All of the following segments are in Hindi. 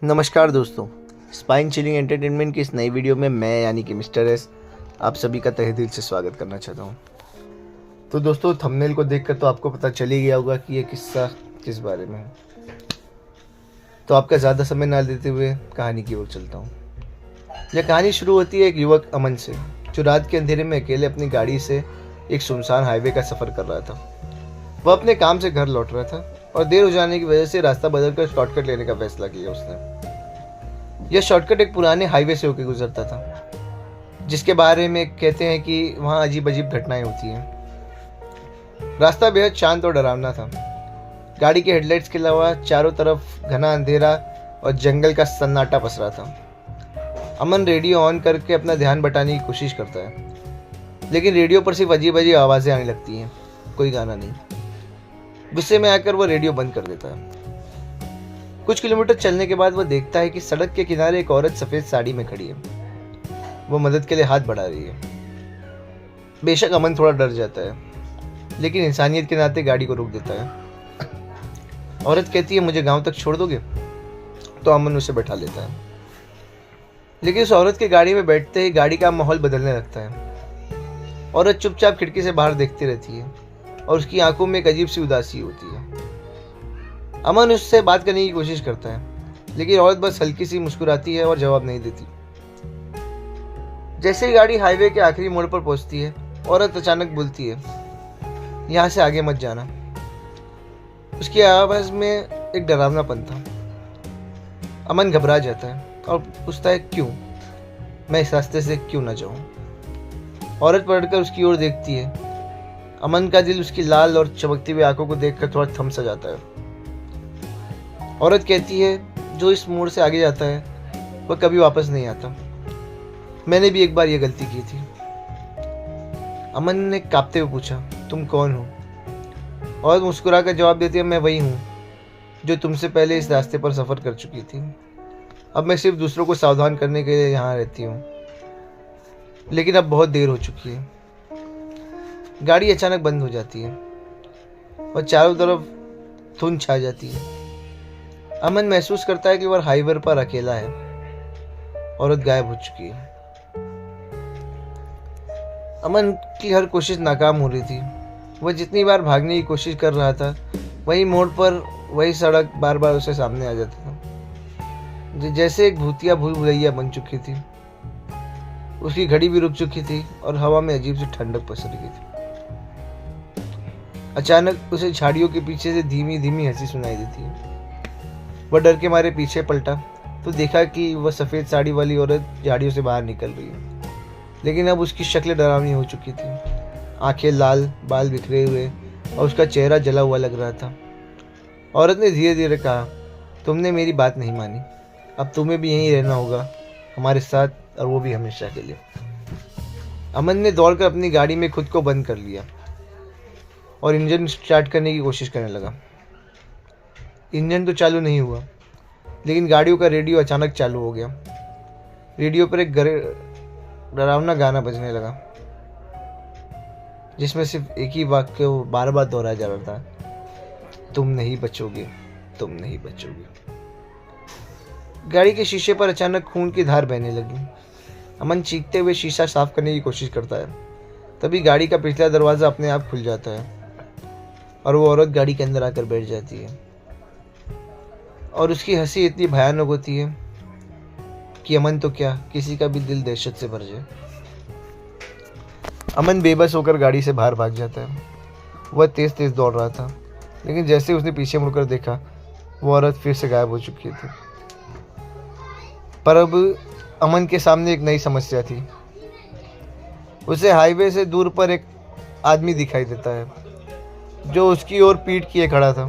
नमस्कार दोस्तों, स्पाइन चिलिंग एंटरटेनमेंट की इस नई वीडियो में मैं यानी कि मिस्टर एस आप सभी का तहे दिल से स्वागत करना चाहता हूँ। तो दोस्तों, थंबनेल को देखकर तो आपको पता चल ही गया होगा कि ये किस्सा किस बारे में है। तो आपका ज़्यादा समय ना लेते हुए कहानी की ओर चलता हूँ। यह कहानी शुरू होती है एक युवक अमन से, जो रात के अंधेरे में अकेले अपनी गाड़ी से एक सुनसान हाईवे का सफ़र कर रहा था। वह अपने काम से घर लौट रहा था और देर हो जाने की वजह से रास्ता बदलकर शॉर्टकट लेने का फैसला किया उसने। यह शॉर्टकट एक पुराने हाईवे से होकर गुजरता था, जिसके बारे में कहते हैं कि वहाँ अजीब अजीब घटनाएं होती हैं। रास्ता बेहद शांत और डरावना था। गाड़ी के हेडलाइट्स के अलावा चारों तरफ घना अंधेरा और जंगल का सन्नाटा पसरा था। अमन रेडियो ऑन करके अपना ध्यान बटाने की कोशिश करता है, लेकिन रेडियो पर सिर्फ अजीब अजीब आवाज़ें आने लगती हैं, कोई गाना नहीं। गुस्से में आकर वह रेडियो बंद कर देता है। कुछ किलोमीटर चलने के बाद वह देखता है कि सड़क के किनारे एक औरत सफ़ेद साड़ी में खड़ी है। वो मदद के लिए हाथ बढ़ा रही है। बेशक अमन थोड़ा डर जाता है, लेकिन इंसानियत के नाते गाड़ी को रोक देता है। औरत कहती है, मुझे गांव तक छोड़ दोगे? तो अमन उसे बैठा लेता है। लेकिन उस औरत के गाड़ी में बैठते ही गाड़ी का माहौल बदलने लगता है। औरत चुपचाप खिड़की से बाहर देखती रहती है और उसकी आंखों में एक अजीब सी उदासी होती है। अमन उससे बात करने की कोशिश करता है, लेकिन औरत बस हल्की सी मुस्कुराती है और जवाब नहीं देती। जैसे ही गाड़ी हाईवे के आखिरी मोड़ पर पहुंचती है, औरत अचानक बोलती है, यहाँ से आगे मत जाना। उसकी आवाज़ में एक डरावनापन था। अमन घबरा जाता है और पूछता है, क्यों? मैं इस रास्ते से क्यों ना जाऊं? औरत पलटकर उसकी ओर देखती है। अमन का दिल उसकी लाल और चमकती हुई आंखों को देखकर थोड़ा थम सा जाता है। औरत कहती है, जो इस मोड़ से आगे जाता है वह कभी वापस नहीं आता। मैंने भी एक बार यह गलती की थी। अमन ने कांपते हुए पूछा, तुम कौन हो? औरत मुस्कुरा कर जवाब देती है, मैं वही हूँ जो तुमसे पहले इस रास्ते पर सफ़र कर चुकी थी। अब मैं सिर्फ दूसरों को सावधान करने के लिए यहाँ रहती हूँ, लेकिन अब बहुत देर हो चुकी है। गाड़ी अचानक बंद हो जाती है और चारों तरफ धुंध छा जाती है। अमन महसूस करता है कि वह हाईवे पर अकेला है। औरत गायब हो चुकी है। अमन की हर कोशिश नाकाम हो रही थी। वह जितनी बार भागने की कोशिश कर रहा था, वही मोड़ पर वही सड़क बार बार उसे सामने आ जाता था, जैसे एक भूतिया भूल भुलैया बन चुकी थी। उसकी घड़ी भी रुक चुकी थी और हवा में अजीब सी ठंडक पसर गई थी। अचानक उसे झाड़ियों के पीछे से धीमी धीमी हंसी सुनाई देती है। वह डर के मारे पीछे पलटा तो देखा कि वह सफ़ेद साड़ी वाली औरत झाड़ियों से बाहर निकल रही है, लेकिन अब उसकी शक्ल डरावनी हो चुकी थी। आंखें लाल, बाल बिखरे हुए और उसका चेहरा जला हुआ लग रहा था। औरत ने धीरे धीरे कहा, तुमने मेरी बात नहीं मानी। अब तुम्हें भी यहीं रहना होगा हमारे साथ, और वो भी हमेशा के लिए। अमन ने दौड़कर अपनी गाड़ी में खुद को बंद कर लिया और इंजन स्टार्ट करने की कोशिश करने लगा। इंजन तो चालू नहीं हुआ, लेकिन गाड़ियों का रेडियो अचानक चालू हो गया। रेडियो पर एक डरावना गाना बजने लगा, जिसमें सिर्फ एक ही वाक्य बार बार दोहराया जा रहा था, तुम नहीं बचोगे, तुम नहीं बचोगे। गाड़ी के शीशे पर अचानक खून की धार बहने लगी। अमन चीखते हुए शीशा साफ करने की कोशिश करता है। तभी गाड़ी का पिछला दरवाज़ा अपने आप खुल जाता है और वो औरत गाड़ी के अंदर आकर बैठ जाती है। और उसकी हंसी इतनी भयानक होती है कि अमन तो क्या, किसी का भी दिल दहशत से भर जाए। अमन बेबस होकर गाड़ी से बाहर भाग जाता है। वह तेज तेज दौड़ रहा था, लेकिन जैसे उसने पीछे मुड़कर देखा, वो औरत फिर से गायब हो चुकी थी। पर अब अमन के सामने एक नई समस्या थी। उसे हाईवे से दूर पर एक आदमी दिखाई देता है, जो उसकी ओर पीठ किए खड़ा था।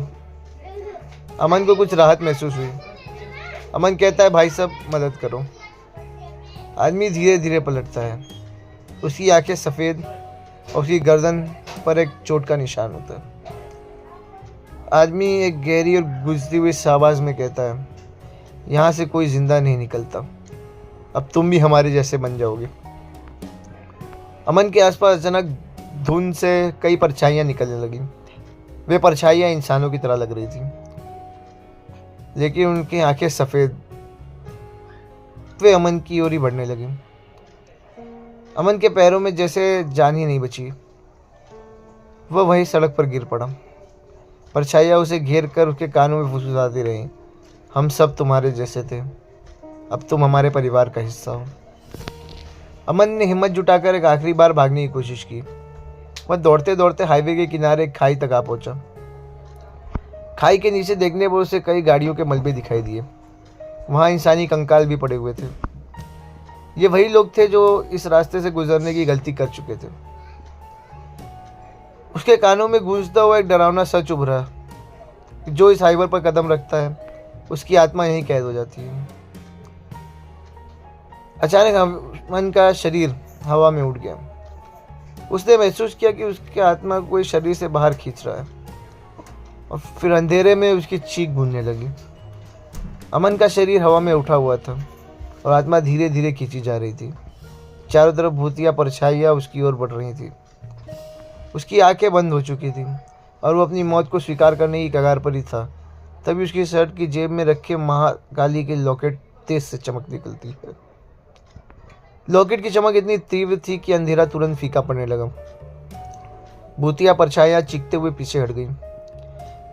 अमन को कुछ राहत महसूस हुई। अमन कहता है, भाई साहब मदद करो। आदमी धीरे धीरे पलटता है। उसकी आंखें सफ़ेद और उसकी गर्दन पर एक चोट का निशान होता है। आदमी एक गहरी और गुजरी हुई आवाज़ में कहता है, यहाँ से कोई जिंदा नहीं निकलता, अब तुम भी हमारे जैसे बन जाओगे। अमन के आसपास अचानक धुंध से कई परछाइयाँ निकलने लगीं। वे परछाइयाँ इंसानों की तरह लग रही थीं, लेकिन उनकी आंखें सफ़ेद वे अमन की ओर ही बढ़ने लगे। अमन के पैरों में जैसे जान ही नहीं बची। वह वहीं सड़क पर गिर पड़ा। परछाइयाँ उसे घेर कर उसके कानों में फुसफुसाती रही, हम सब तुम्हारे जैसे थे, अब तुम हमारे परिवार का हिस्सा हो। अमन ने हिम्मत जुटाकर एक आखिरी बार भागने की कोशिश की। वह दौड़ते दौड़ते हाईवे के किनारे एक खाई तक आ पहुंचा। खाई के नीचे देखने पर उसे कई गाड़ियों के मलबे दिखाई दिए। वहां इंसानी कंकाल भी पड़े हुए थे। ये वही लोग थे जो इस रास्ते से गुजरने की गलती कर चुके थे। उसके कानों में गूंजता हुआ एक डरावना सच उभरा, जो इस हाईवे पर कदम रखता है उसकी आत्मा यहीं कैद हो जाती है। अचानक अमन का शरीर हवा में उड़ गया। उसने महसूस किया कि उसकी आत्मा कोई शरीर से बाहर खींच रहा है, और फिर अंधेरे में उसकी चीख गूंजने लगी। अमन का शरीर हवा में उठा हुआ था और आत्मा धीरे धीरे खींची जा रही थी। चारों तरफ भूतिया परछाइयाँ उसकी ओर बढ़ रही थी। उसकी आंखें बंद हो चुकी थी और वो अपनी मौत को स्वीकार करने की कगार पर ही था। तभी उसकी शर्ट की जेब में रखे महाकाली के लॉकेट तेज से चमक निकलती है। लॉकेट की चमक इतनी तीव्र थी कि अंधेरा तुरंत फीका पड़ने लगा। भूतिया परछाइयाँ चीखते हुए पीछे हट गई।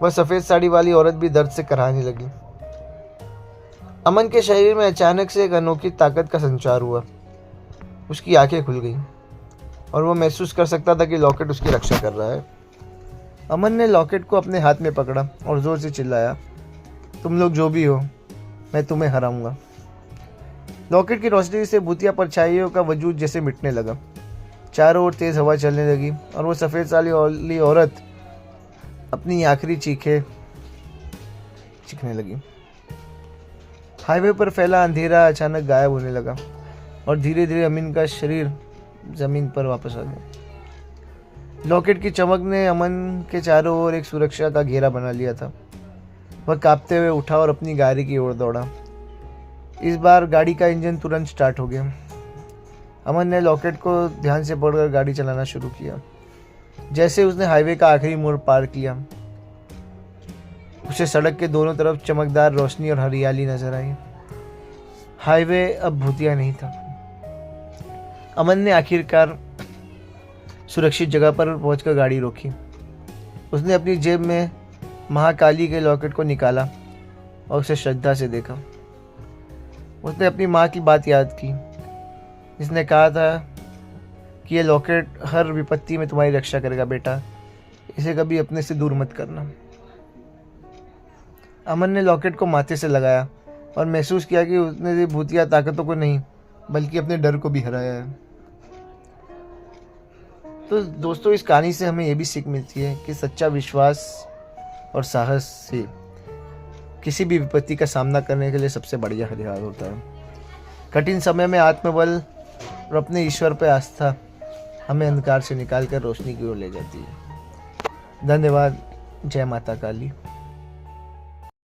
वह सफेद साड़ी वाली औरत भी दर्द से कराहने लगी। अमन के शरीर में अचानक से एक अनोखी ताकत का संचार हुआ। उसकी आंखें खुल गईं और वह महसूस कर सकता था कि लॉकेट उसकी रक्षा कर रहा है। अमन ने लॉकेट को अपने हाथ में पकड़ा और जोर से चिल्लाया, तुम लोग जो भी हो, मैं तुम्हें हराऊंगा। लॉकेट की रोशनी से भूतिया परछाइयों का वजूद जैसे मिटने लगा। चारों ओर तेज हवा चलने लगी और वो सफ़ेद साड़ी वाली औरत अपनी आखिरी चीखने लगी। हाईवे पर फैला अंधेरा अचानक गायब होने लगा और धीरे धीरे अमन का शरीर जमीन पर वापस आ गया। लॉकेट की चमक ने अमन के चारों ओर एक सुरक्षा का घेरा बना लिया था। वह कांपते हुए उठा और अपनी गाड़ी की ओर दौड़ा। इस बार गाड़ी का इंजन तुरंत स्टार्ट हो गया। अमन ने लॉकेट को ध्यान से पकड़कर गाड़ी चलाना शुरू किया। जैसे उसने हाईवे का आखिरी मोड़ पार किया, उसे सड़क के दोनों तरफ चमकदार रोशनी और हरियाली नजर आई। हाईवे अब भूतिया नहीं था। अमन ने आखिरकार सुरक्षित जगह पर पहुंचकर गाड़ी रोकी। उसने अपनी जेब में महाकाली के लॉकेट को निकाला और उसे श्रद्धा से देखा। उसने अपनी माँ की बात याद की, जिसने कहा था कि यह लॉकेट हर विपत्ति में तुम्हारी रक्षा करेगा बेटा, इसे कभी अपने से दूर मत करना। अमन ने लॉकेट को माथे से लगाया और महसूस किया कि उसने भूतिया ताकतों को नहीं बल्कि अपने डर को भी हराया है। तो दोस्तों, इस कहानी से हमें यह भी सीख मिलती है कि सच्चा विश्वास और साहस से किसी भी विपत्ति का सामना करने के लिए सबसे बढ़िया हथियार होता है। कठिन समय में आत्मबल और अपने ईश्वर पर आस्था हमें अंधकार से निकालकर रोशनी की ओर ले जाती है। धन्यवाद। जय माता काली।